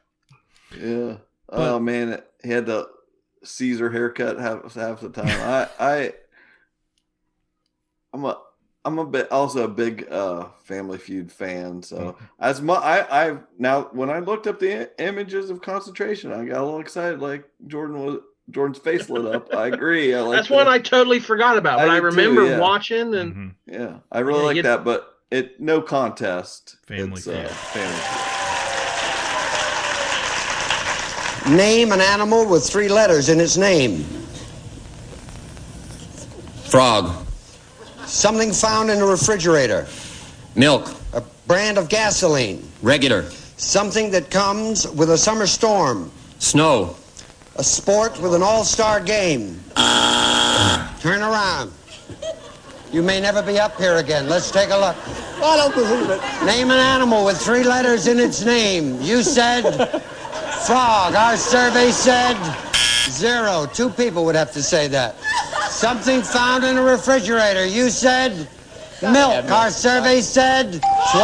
Yeah. Oh man, he had the Caesar haircut half the time. I'm also a big Family Feud fan. So I now when I looked up the images of concentration, I got a little excited. Like Jordan's face lit up. I agree. That's one I totally forgot about, but I remember watching and yeah, I really like that. But no contest. Family Feud. Family Feud. Name an animal with 3 letters in its name. Frog. Something found in a refrigerator. Milk. A brand of gasoline. Regular. Something that comes with a summer storm. Snow. A sport with an all-star game. Turn around. You may never be up here again. Let's take a look. I don't believe it. Name an animal with 3 letters in its name. You said frog. Our survey said 0. 2 people would have to say that. Something found in a refrigerator. You said milk. Our survey said 28.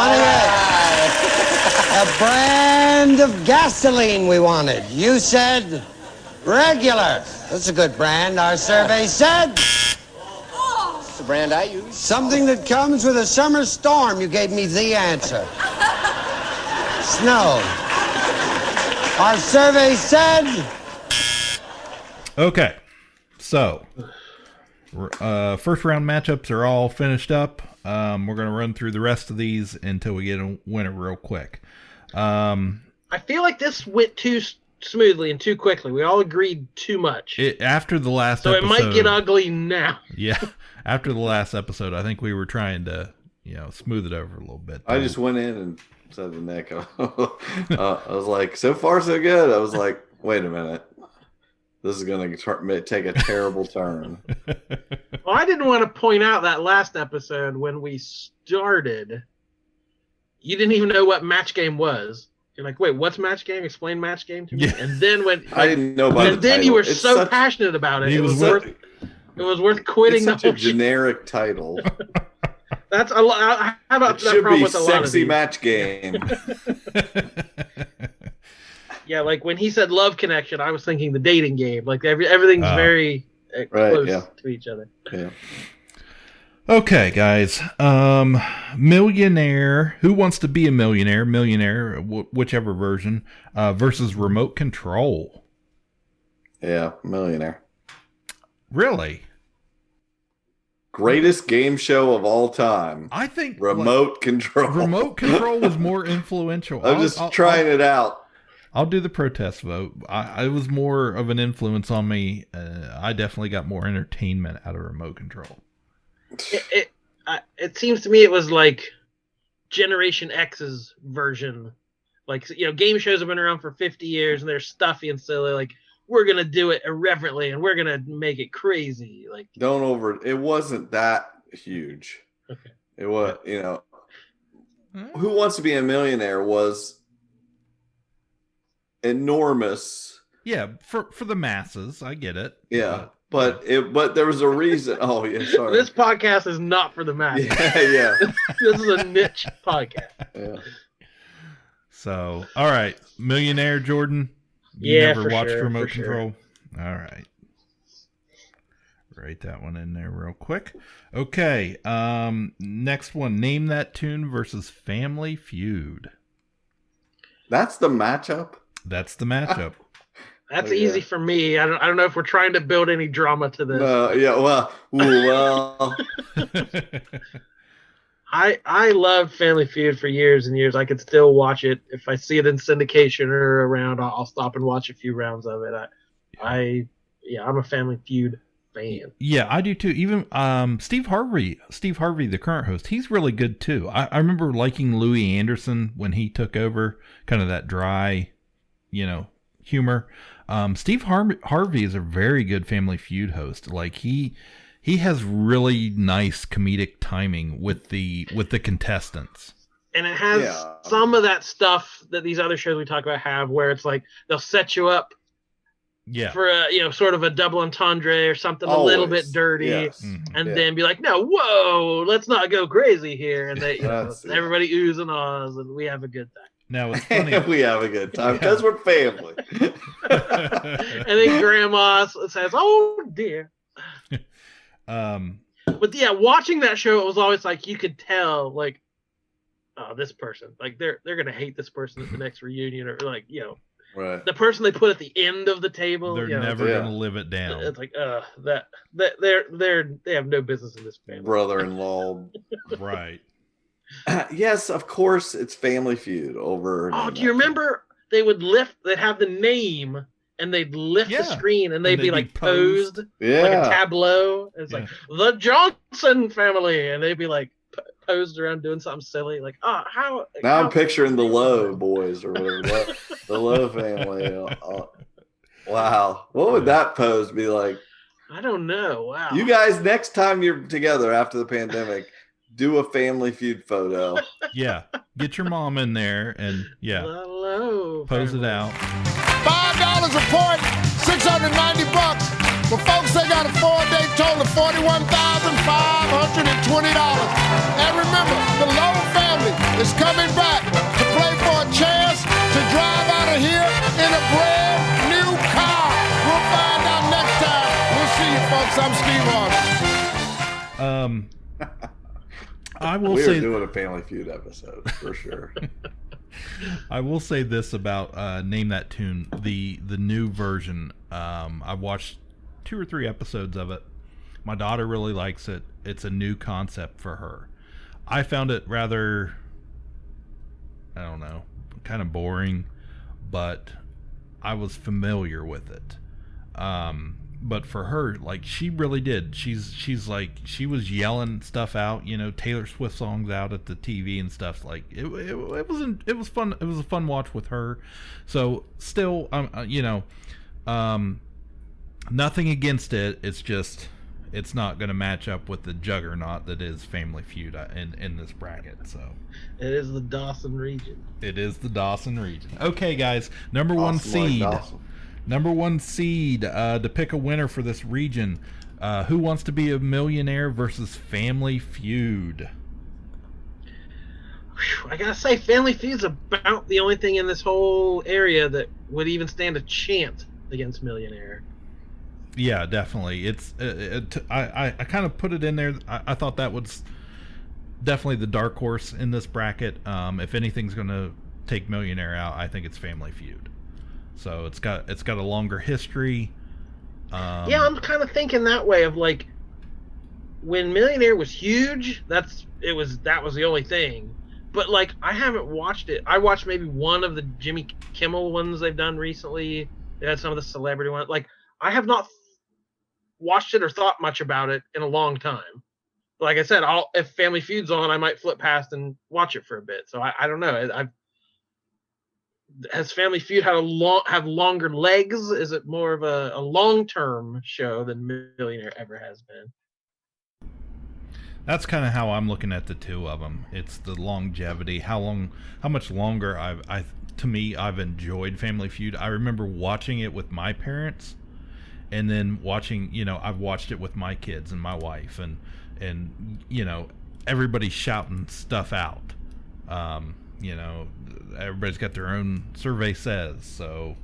A brand of gasoline we wanted. You said regular. That's a good brand. Our survey said It's the brand I use. something that comes with a summer storm. You gave me the answer. Snow. Our survey said Okay, so first round matchups are all finished up. We're going to run through the rest of these until we get a winner real quick. I feel like this went too smoothly and too quickly. We all agreed too much. After the last so episode, it might get ugly now. Yeah, after the last episode, I think we were trying to smooth it over a little bit. I just went in and said to Nick, I was like, so far so good. I was like, wait a minute. This is going to take a terrible turn. Well, I didn't want to point out that last episode when we started, you didn't even know what match game was. You're like, wait, what's match game? Explain match game to me. Yeah. And then when I didn't know about and then you were so passionate about it. It was worth quitting It's such the a whole shit. generic title. That's a lot. I have It that should problem be with a lot of sexy these. match game. Yeah, like when he said Love Connection, I was thinking the dating game. Like everything's very close to each other. Yeah. Okay, guys. Millionaire. Who wants to be a millionaire? Millionaire, whichever version, versus Remote Control. Yeah, Millionaire. Really? Greatest game show of all time. I think Remote Control. Remote Control was more influential. I'm just trying it out. I'll do the protest vote. It was more of an influence on me. I definitely got more entertainment out of Remote Control. It seems to me it was like Generation X's version. Like, game shows have been around for 50 years and they're stuffy and silly. Like, we're gonna do it irreverently and we're gonna make it crazy. Like, it wasn't that huge. Okay. It was, Who Wants to Be a Millionaire was enormous. Yeah, for the masses, I get it. Yeah, but there was a reason. Oh yeah, sorry. This podcast is not for the masses. Yeah. This is a niche podcast. Yeah. So, all right, Millionaire, Jordan. You never watched Remote Control? All right. Write that one in there real quick. Okay. Next one. Name That Tune versus Family Feud. That's the matchup? That's the matchup. That's easy for me. I don't know if we're trying to build any drama to this. Well. I loved Family Feud for years and years. I could still watch it. If I see it in syndication or around, I'll stop and watch a few rounds of it. I'm a Family Feud fan. Yeah, I do too. Even Steve Harvey, the current host, he's really good too. I remember liking Louis Anderson when he took over, kind of that dry, humor. Steve Harvey is a very good Family Feud host. Like he has really nice comedic timing with the contestants. And it has some of that stuff that these other shows we talk about have, where it's like they'll set you up for a sort of a double entendre or something a little bit dirty, and then be like, no, whoa, let's not go crazy here, and they everybody oohs and ahs, and we have a good time. Now it's funny. We have a good time because we're family. And then Grandma says, "Oh dear." But yeah, watching that show, it was always like you could tell, like, oh, this person, like they're gonna hate this person at the next reunion, or like, right. The person they put at the end of the table, they're never gonna live it down. It's like, they have no business in this family. Brother-in-law, right? Yes, of course, it's Family Feud over. Oh, do you remember they'd have the name. And they'd lift the screen, and they'd be like posed like a tableau. It's like the Johnson family, and they'd be like posed around doing something silly. Like, how? Now I'm picturing the Lowe boys or whatever, the Lowe family. Wow, what would that pose be like? I don't know. Wow. You guys, next time you're together after the pandemic, do a Family Feud photo. Yeah, get your mom in there and hello, pose it out. $5 a point, $690. For folks, they got a 4-day total of $41,520. And remember, the Lowe family is coming back to play for a chance to drive out of here in a brand new car. We'll find out next time. We'll see you, folks. I'm Steve Harvey. I will say we're doing a Family Feud episode for sure. I will say this about Name That Tune, the new version. I've watched 2 or 3 episodes of it. My daughter really likes it. It's a new concept for her. I found it rather, I don't know, kind of boring, but I was familiar with it. But for her, like, she really did. She's like, she was yelling stuff out, Taylor Swift songs out at the TV and stuff. Like, it was fun. It was a fun watch with her. So still, nothing against it. It's just, it's not going to match up with the juggernaut that is Family Feud in this bracket. So it is the Dawson region. It is the Dawson region. Okay, guys, number one seed. Number one seed to pick a winner for this region. Who Wants to Be a Millionaire versus Family Feud? I gotta say, Family Feud's about the only thing in this whole area that would even stand a chance against Millionaire. Yeah, definitely. I kind of put it in there. I thought that was definitely the dark horse in this bracket. If anything's going to take Millionaire out, I think it's Family Feud. So it's got a longer history. Yeah, I'm kind of thinking that way of like when Millionaire was huge. That was the only thing. But like I haven't watched it. I watched maybe one of the Jimmy Kimmel ones they've done recently. They had some of the celebrity ones. Like I have not watched it or thought much about it in a long time. Like I said, if Family Feud's on, I might flip past and watch it for a bit. So I don't know. Has Family Feud have longer legs? Is it more of a long-term show than Millionaire ever has been? That's kind of how I'm looking at the two of them. It's the longevity, how much longer I've enjoyed Family Feud. I remember watching it with my parents, and then watching, I've watched it with my kids and my wife, and everybody's shouting stuff out. Everybody's got their own survey says. So,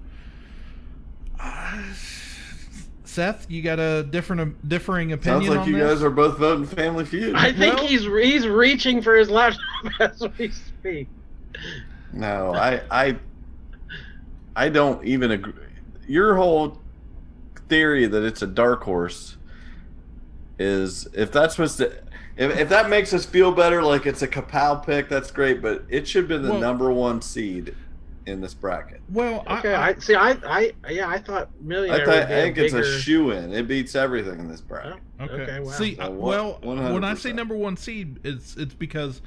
Seth, you got a differing opinion? Sounds like on you this? guys are both voting Family Feud. I think he's reaching for his laptop as we speak. No, I don't even agree. Your whole theory that it's a dark horse is, if that's supposed to, if that makes us feel better, like it's a Ka-Pow pick, that's great. But it should have been the number one seed in this bracket. Well, okay, I thought Millionaire. I think it's a shoe-in. It beats everything in this bracket. Oh, okay. Wow. See, So when I say 100%. number one seed, it's because,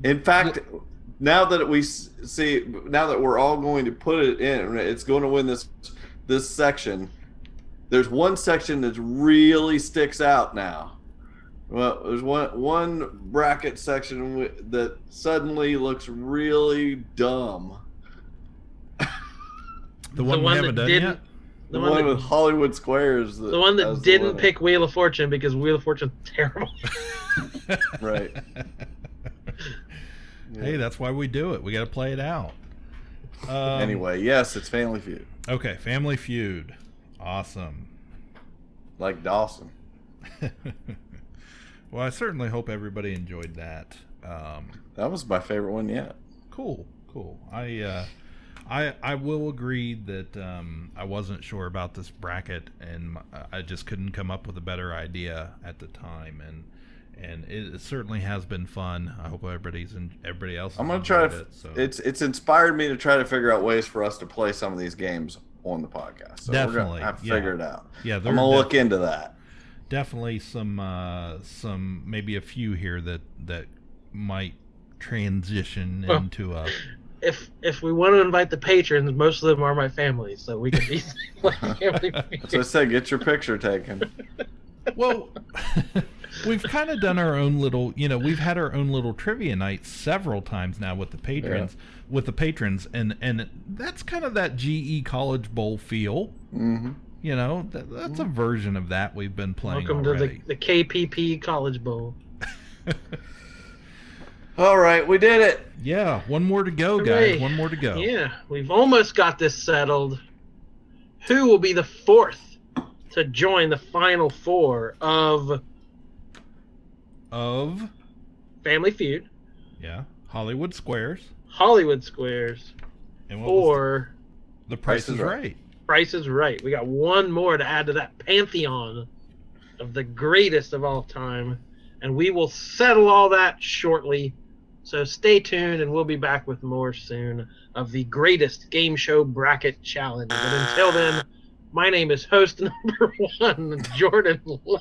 in fact, now that we're all going to put it in, it's going to win this section. There's one section that really sticks out now. Well, there's one bracket section that suddenly looks really dumb. The one we haven't done yet? The one with Hollywood Squares. The one that didn't pick Wheel of Fortune because Wheel of Fortune's terrible. Right. Hey, that's why we do it. We got to play it out. Anyway, yes, it's Family Feud. Okay, Family Feud. Awesome. Like Dawson. Well, I certainly hope everybody enjoyed that. That was my favorite one yet. Cool. I will agree that I wasn't sure about this bracket, and I just couldn't come up with a better idea at the time, and it certainly has been fun. I hope everybody else. I'm gonna try to. It's inspired me to try to figure out ways for us to play some of these games on the podcast. So Definitely, we're gonna have to figure it out. Yeah, I'm gonna look into that. Definitely some maybe a few here that might transition into a. If we want to invite the patrons, most of them are my family, so we can be family. So I said, get your picture taken. Well, we've kind of done our own little, we've had our own little trivia night several times now with the patrons, and that's kind of that GE College Bowl feel. Mm-hmm. That's a version of that we've been playing. Welcome already. to the KPP College Bowl. All right, we did it. Yeah, one more to go, guys. Hooray. One more to go. Yeah, we've almost got this settled. Who will be the fourth to join the final four of Family Feud? Yeah, Hollywood Squares. And what or The Price is Right. Price is Right. We got one more to add to that pantheon of the greatest of all time, and we will settle all that shortly. So stay tuned, and we'll be back with more soon of the greatest game show bracket challenge. But until then, my name is host number 1, Jordan Lowe.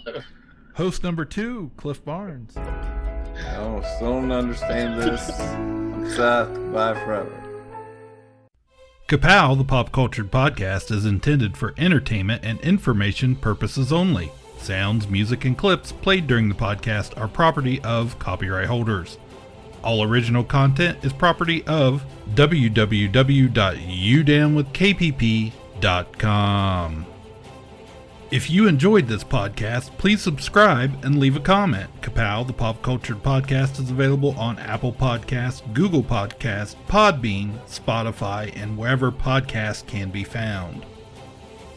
Host number 2, Cliff Barnes. I still don't understand this. I'm Seth. Bye forever. Ka-Pow, the pop cultured podcast, is intended for entertainment and information purposes only. Sounds, music, and clips played during the podcast are property of copyright holders. All original content is property of www.udownwithkpp.com. If you enjoyed this podcast, please subscribe and leave a comment. Ka-Pow, the Pop Cultured Podcast, is available on Apple Podcasts, Google Podcasts, Podbean, Spotify, and wherever podcasts can be found.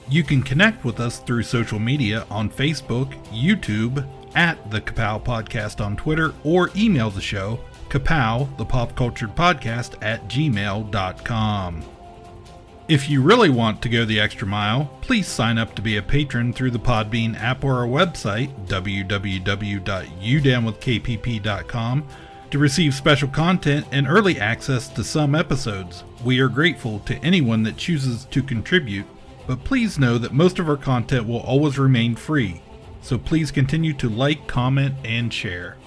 You can connect with us through social media on Facebook, YouTube, at the Ka-Pow Podcast on Twitter, or email the show, Ka-Pow, the Pop Cultured Podcast, at gmail.com. If you really want to go the extra mile, please sign up to be a patron through the Podbean app or our website, www.udownwithkpp.com, to receive special content and early access to some episodes. We are grateful to anyone that chooses to contribute, but please know that most of our content will always remain free, so please continue to like, comment, and share.